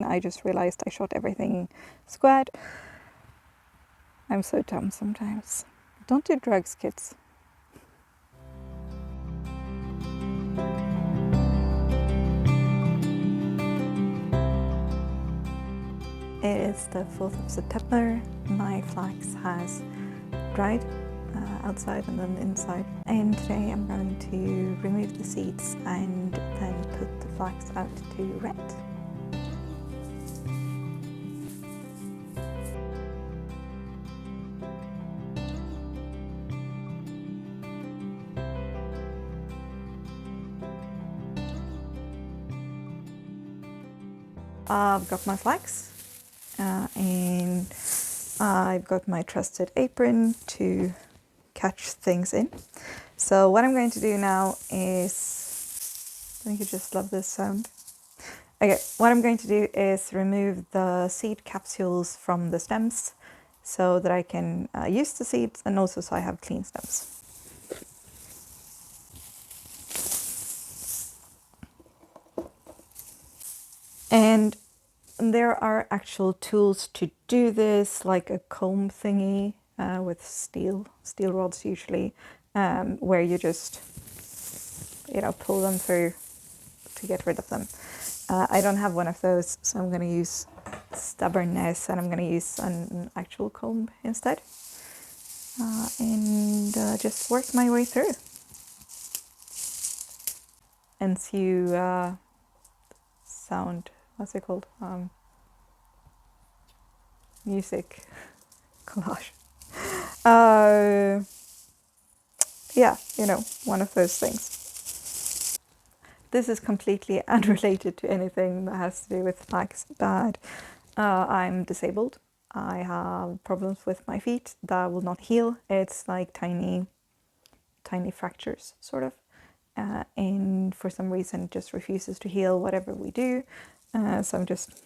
I just realized I shot everything squared. I'm so dumb sometimes. Don't do drugs, kids. It is the 4th of September. My flax has dried outside and then inside. And today I'm going to remove the seeds and then put the flax out to ret. I've got my flax and I've got my trusted apron to catch things in. So what I'm going to do now is, I think you just love this sound. Okay, what I'm going to do is remove the seed capsules from the stems so that I can use the seeds and also so I have clean stems. And there are actual tools to do this, like a comb thingy with steel rods usually, where you just, pull them through to get rid of them. I don't have one of those, so I'm going to use stubbornness and I'm going to use an actual comb instead. And just work my way through. And you sound, what's it called? Music collage. Yeah, one of those things. This is completely unrelated to anything that has to do with flax, but I'm disabled. I have problems with my feet that will not heal. It's like tiny fractures, sort of. And for some reason it just refuses to heal whatever we do. So I'm just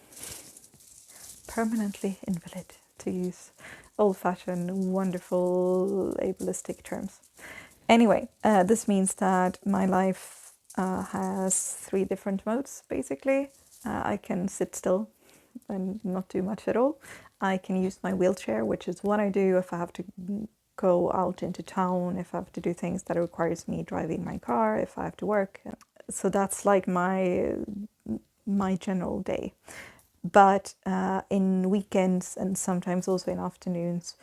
permanently invalid, to use old-fashioned, wonderful, ableistic terms. Anyway, this means that my life has 3 different modes, basically. I can sit still and not do much at all. I can use my wheelchair, which is what I do if I have to go out into town, if I have to do things that requires me driving my car, if I have to work. So that's like my general day. But in weekends and sometimes also in afternoons,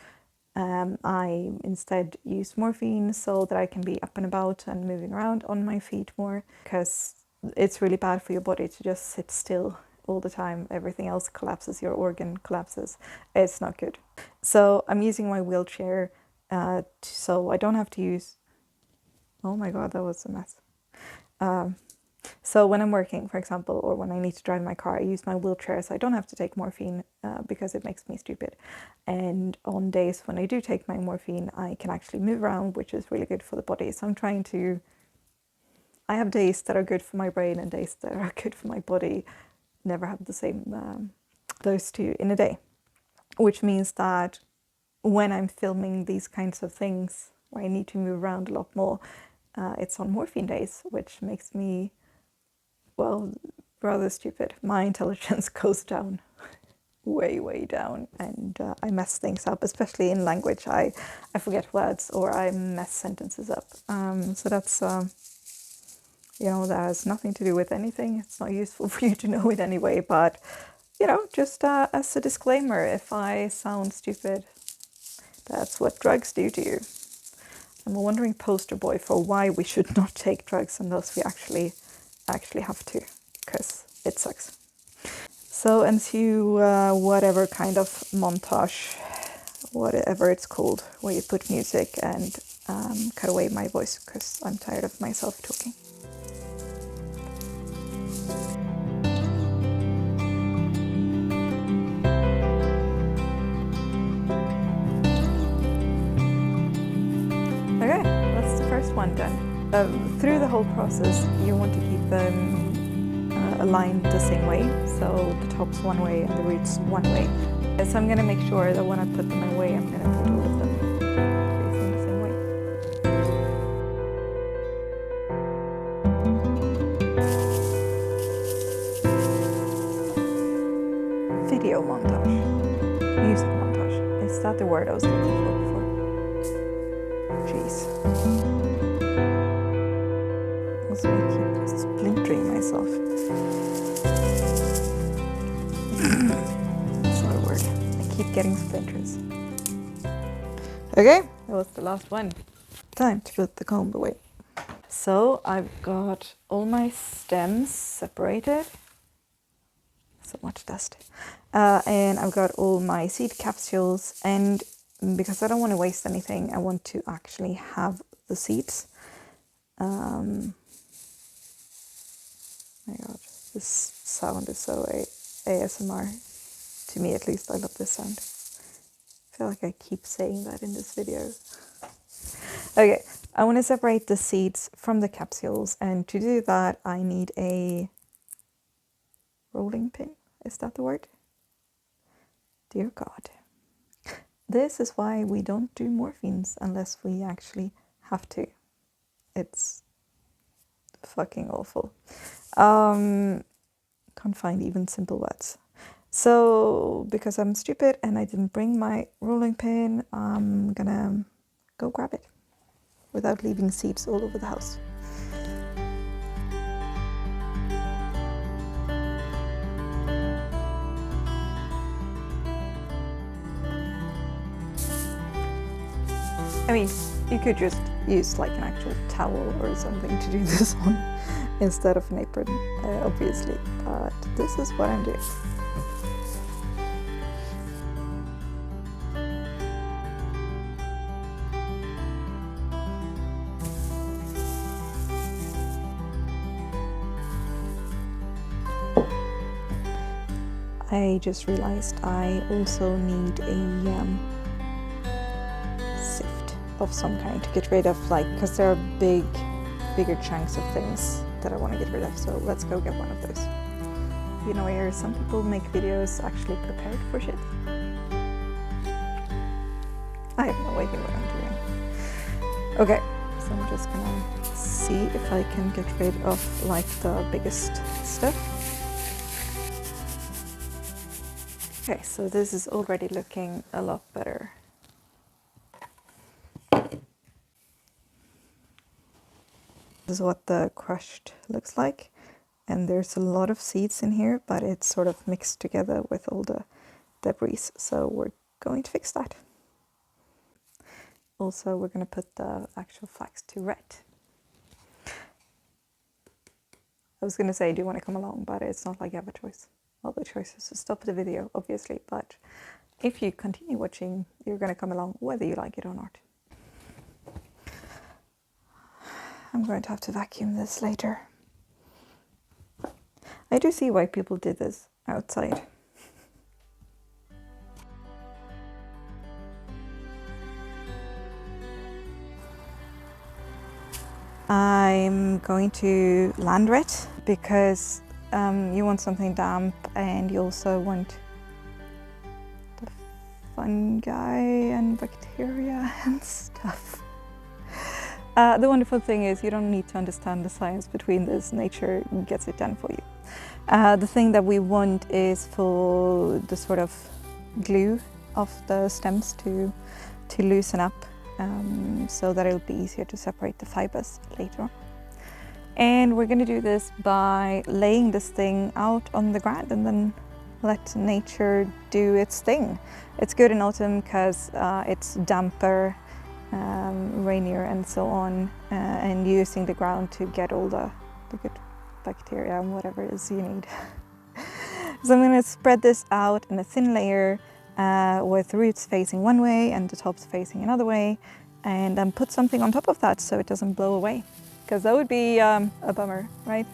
I instead use morphine so that I can be up and about and moving around on my feet more, because it's really bad for your body to just sit still all the time. Everything else collapses, your organ collapses. It's not good. So I'm using my wheelchair so I don't have to use... Oh my god, that was a mess. So when I'm working, for example, or when I need to drive my car, I use my wheelchair so I don't have to take morphine because it makes me stupid. And on days when I do take my morphine, I can actually move around, which is really good for the body. So I'm trying to... I have days that are good for my brain and days that are good for my body. Never have the same, those two in a day. Which means that when I'm filming these kinds of things where I need to move around a lot more, it's on morphine days, which makes me, well, rather stupid. My intelligence goes down, way down, and I mess things up, especially in language. I forget words or I mess sentences up. So that's, that has nothing to do with anything. It's not useful for you to know it anyway, but, just as a disclaimer, if I sound stupid, that's what drugs do to you. I'm a wandering poster boy for why we should not take drugs unless we actually have to, because it sucks. So ensue whatever kind of montage, whatever it's called, where you put music and cut away my voice, because I'm tired of myself talking. Okay, that's the first one done. Through the whole process, you want to keep them aligned the same way, so the top's one way and the roots one way. So I'm going to make sure that when I put them away, I'm going to put all of them facing the same way. video montage. Music montage. Is that the word I was looking for before? Jeez. Also, I keep splintering myself. That's not a word. I keep getting splinters. Okay, that was the last one. Time to put the comb away. So I've got all my stems separated. So much dust. And I've got all my seed capsules, and because I don't want to waste anything, I want to actually have the seeds. My god, this sound is so ASMR. To me at least, I love this sound. I feel like I keep saying that in this video. Okay, I want to separate the seeds from the capsules, and to do that I need a rolling pin. Is that the word? Dear God. This is why we don't do morphines unless we actually have to. It's fucking awful. Can't find even simple words. So, because I'm stupid and I didn't bring my rolling pin, I'm gonna go grab it without leaving seeds all over the house. I mean, you could just use like an actual towel or something to do this on instead of an apron, obviously, but this is what I'm doing. I just realized I also need a sift of some kind to get rid of, like, because there are bigger chunks of things that I want to get rid of, so let's go get one of those. You know, where some people make videos actually prepared for shit. I have no idea what I'm doing. Okay, so I'm just gonna see if I can get rid of like the biggest stuff. Okay, so this is already looking a lot better. This is what the crushed looks like. And there's a lot of seeds in here, but it's sort of mixed together with all the debris. So we're going to fix that. Also, we're going to put the actual flax to ret. I was going to say, do you want to come along? But it's not like you have a choice. Well, the choice is to stop the video, obviously. But if you continue watching, you're going to come along whether you like it or not. I'm going to have to vacuum this later. I do see why people did this outside. I'm going to land ret because you want something damp and you also want the fungi and bacteria and stuff. The wonderful thing is you don't need to understand the science between this. Nature gets it done for you. The thing that we want is for the sort of glue of the stems to loosen up so that it'll be easier to separate the fibers later on. And we're going to do this by laying this thing out on the ground and then let nature do its thing. It's good in autumn because it's damper, rainier and so on, and using the ground to get all the good bacteria and whatever it is you need. So I'm going to spread this out in a thin layer with roots facing one way and the tops facing another way, and then put something on top of that so it doesn't blow away, because that would be a bummer, right?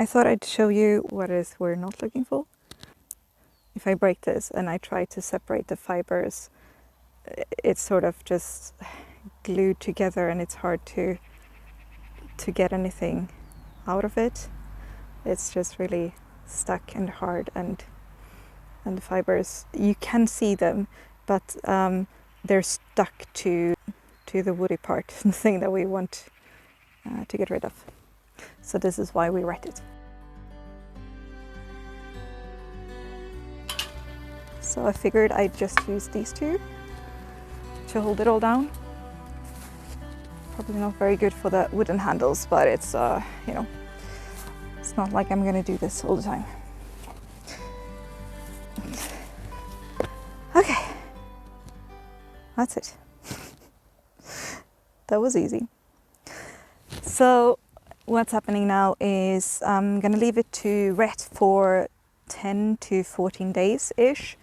I thought I'd show you what it is we're not looking for. If I break this and I try to separate the fibers, it's sort of just glued together and it's hard to get anything out of it. It's just really stuck and hard, and the fibers, you can see them, but they're stuck to the woody part, the thing that we want to get rid of. So this is why we ret it. So I figured I'd just use these two to hold it all down. Probably not very good for the wooden handles, but it's, you know, it's not like I'm gonna do this all the time. Okay, that's it. That was easy. So what's happening now is I'm gonna leave it to ret for 10 to 14 days-ish.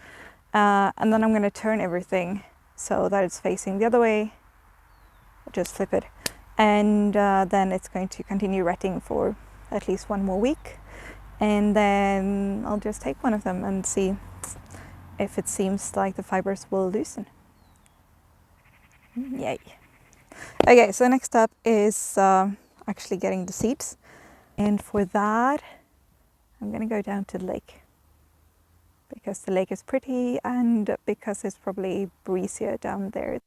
And then I'm gonna turn everything so that it's facing the other way. Just flip it. And then it's going to continue retting for at least 1 more week. And then I'll just take one of them and see if it seems like the fibers will loosen. Yay. Okay, so next up is actually getting the seeds. And for that, I'm gonna go down to the lake. Because the lake is pretty and because it's probably breezier down there.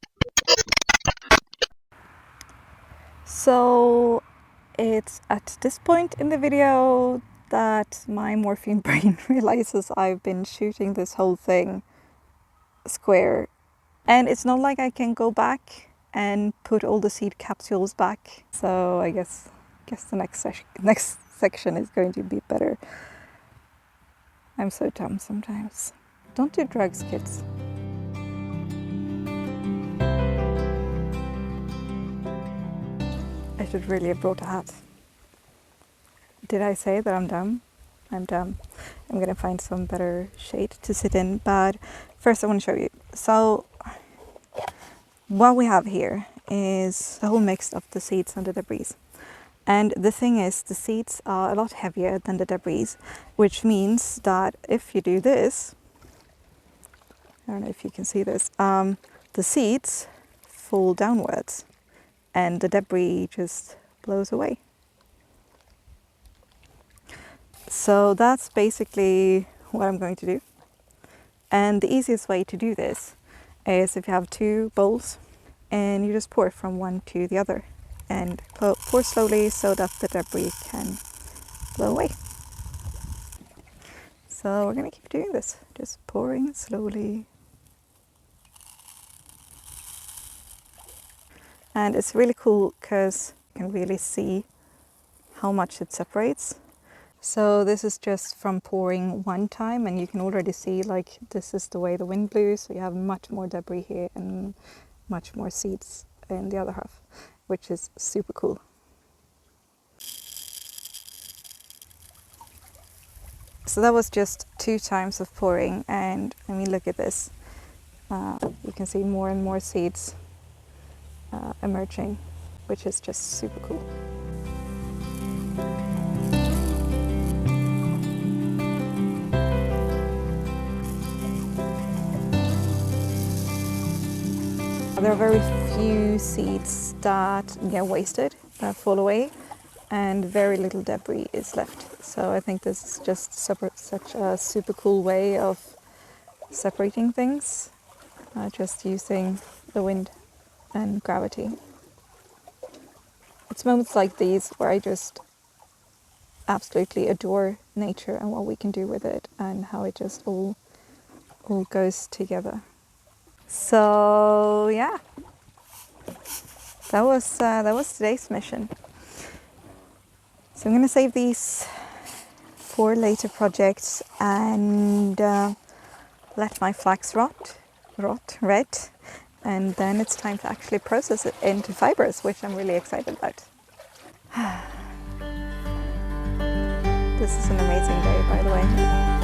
So it's at this point in the video that my morphine brain realizes I've been shooting this whole thing square. And it's not like I can go back and put all the seed capsules back. So I guess the next section is going to be better. I'm so dumb sometimes. Don't do drugs, kids. I should really have brought a hat. Did I say that I'm dumb? I'm dumb. I'm gonna find some better shade to sit in, but first I want to show you. So what we have here is a whole mix of the seeds and the debris. And the thing is, the seeds are a lot heavier than the debris, which means that if you do this, I don't know if you can see this, the seeds fall downwards and the debris just blows away. So that's basically what I'm going to do. And the easiest way to do this is if you have 2 bowls and you just pour from one to the other and pour slowly so that the debris can blow away. So we're gonna keep doing this, just pouring slowly. And it's really cool because you can really see how much it separates. So this is just from pouring one time, and you can already see like this is the way the wind blew, so you have much more debris here and much more seeds in the other half, which is super cool. So that was just 2 times of pouring, and I mean, look at this. You can see more and more seeds emerging, which is just super cool. There are very few seeds that get wasted, that fall away, and very little debris is left. So I think this is just such a super cool way of separating things, just using the wind and gravity. It's moments like these where I just absolutely adore nature and what we can do with it and how it just all goes together. So yeah, that was today's mission. So I'm going to save these for later projects and let my flax ret, and then it's time to actually process it into fibers, which I'm really excited about. This is an amazing day, by the way.